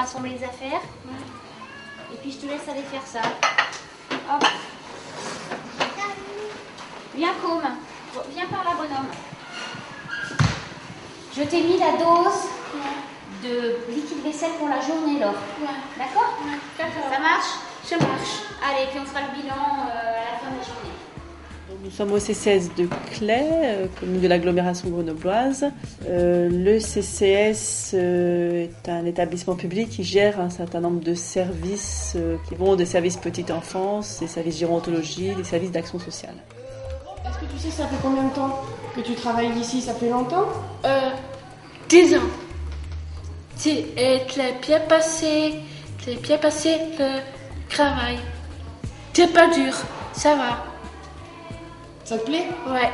rassembler les affaires. Et puis je te laisse aller faire ça. Hop. Viens, Côme. Viens par là, bonhomme. Je t'ai mis la dose de liquide vaisselle pour la journée, Laure. D'accord ? D'accord. Ça marche ? Ça marche. Allez, puis on fera le bilan à la fin de la journée. Nous sommes au CCS de Claye, commune de l'agglomération grenobloise. Le CCS est un établissement public qui gère un certain nombre de services qui vont des services petite enfance, des services gérontologie, des services d'action sociale. Est-ce que tu sais ça fait combien de temps que tu travailles ici? Ça fait longtemps? 10 ans. Tu as bien passé le travail. C'est pas dur, ça va. Ça te plaît? Ouais.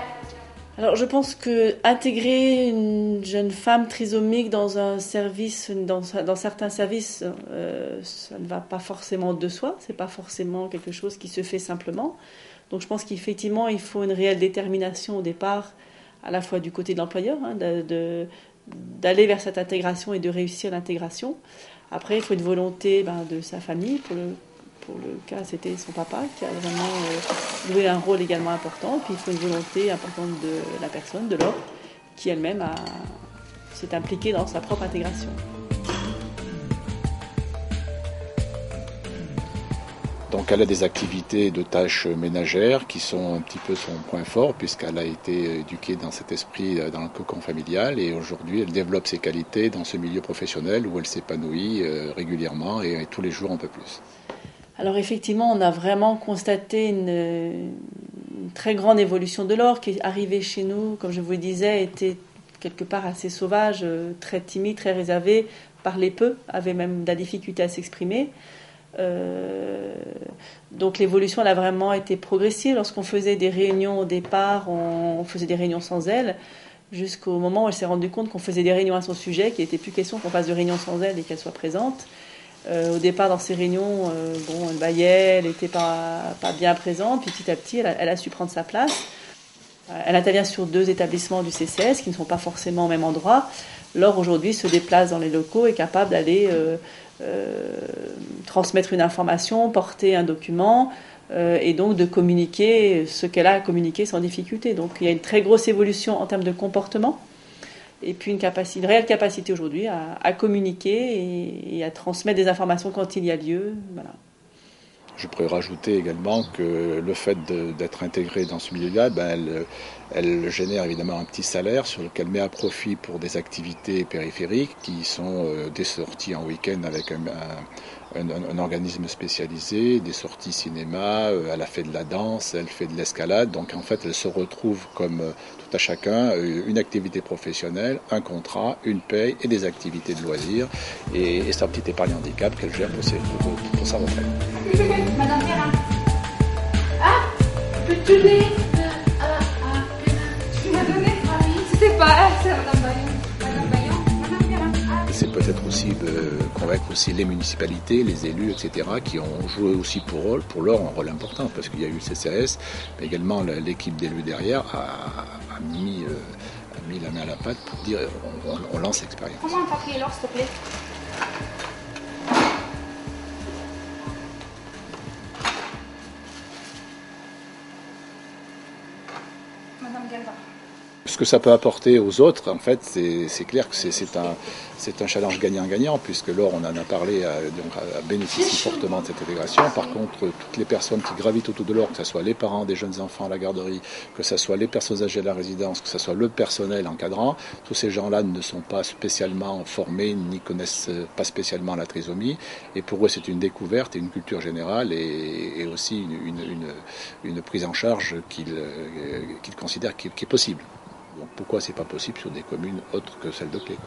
Alors je pense que intégrer une jeune femme trisomique dans un service, dans certains services, ça ne va pas forcément de soi. C'est pas forcément quelque chose qui se fait simplement. Donc je pense qu'effectivement il faut une réelle détermination au départ, à la fois du côté de l'employeur, d'aller vers cette intégration et de réussir l'intégration. Après il faut une volonté de sa famille. Pour le cas, c'était son papa qui a vraiment joué un rôle également important. Puis il faut une volonté importante de la personne, de Laure, qui elle-même s'est impliquée dans sa propre intégration. Donc elle a des activités de tâches ménagères qui sont un petit peu son point fort puisqu'elle a été éduquée dans cet esprit dans le cocon familial et aujourd'hui elle développe ses qualités dans ce milieu professionnel où elle s'épanouit régulièrement et tous les jours un peu plus. Alors effectivement, on a vraiment constaté une très grande évolution de Laure qui est arrivée chez nous, comme je vous le disais, était quelque part assez sauvage, très timide, très réservée, parlait peu, avait même de la difficulté à s'exprimer. Donc l'évolution elle a vraiment été progressive. Lorsqu'on faisait des réunions au départ, on faisait des réunions sans elle, jusqu'au moment où elle s'est rendue compte qu'on faisait des réunions à son sujet, qu'il n'était plus question qu'on fasse de réunions sans elle et qu'elle soit présente. Au départ, dans ces réunions, elle baillait, elle n'était pas bien présente. Puis petit à petit, elle a su prendre sa place. Elle intervient sur 2 établissements du CCS qui ne sont pas forcément au même endroit. Laure, aujourd'hui, se déplace dans les locaux, est capable d'aller transmettre une information, porter un document et donc de communiquer ce qu'elle a à communiquer sans difficulté. Donc il y a une très grosse évolution en termes de comportement. Et puis une réelle capacité aujourd'hui à communiquer et à transmettre des informations quand il y a lieu. Voilà. Je pourrais rajouter également que le fait d'être intégrée dans ce milieu-là, elle génère évidemment un petit salaire sur lequel elle met à profit pour des activités périphériques qui sont des sorties en week-end avec un organisme spécialisé, des sorties cinéma, elle a fait de la danse, elle fait de l'escalade, donc en fait elle se retrouve comme tout à chacun une activité professionnelle, un contrat, une paye et des activités de loisirs et sa petite épargne handicap qu'elle gère pour sa retraite. Madame Perrin. Peux-tu lire Tu m'as donné? Ah oui, c'était pas elle, c'est Madame Bayon. Madame Bayon, Madame Perrin. C'est peut-être aussi convaincre aussi les municipalités, les élus, etc., qui ont joué aussi pour leur un rôle important, parce qu'il y a eu le CCS, mais également l'équipe d'élus derrière a mis la main à la pâte pour dire on lance l'expérience. Prends-moi un papier, Laure, s'il te plaît. Madame Galva. Ce que ça peut apporter aux autres, en fait, c'est clair que c'est un challenge gagnant-gagnant, puisque Laure, on en a parlé, bénéficie fortement de cette intégration. Par contre, toutes les personnes qui gravitent autour de Laure, que ce soit les parents des jeunes enfants à la garderie, que ce soit les personnes âgées de la résidence, que ce soit le personnel encadrant, tous ces gens-là ne sont pas spécialement formés, ni connaissent pas spécialement la trisomie. Et pour eux, c'est une découverte et une culture générale et aussi une prise en charge qu'ils considèrent qui est possible. Donc pourquoi c'est pas possible sur des communes autres que celles de Claye?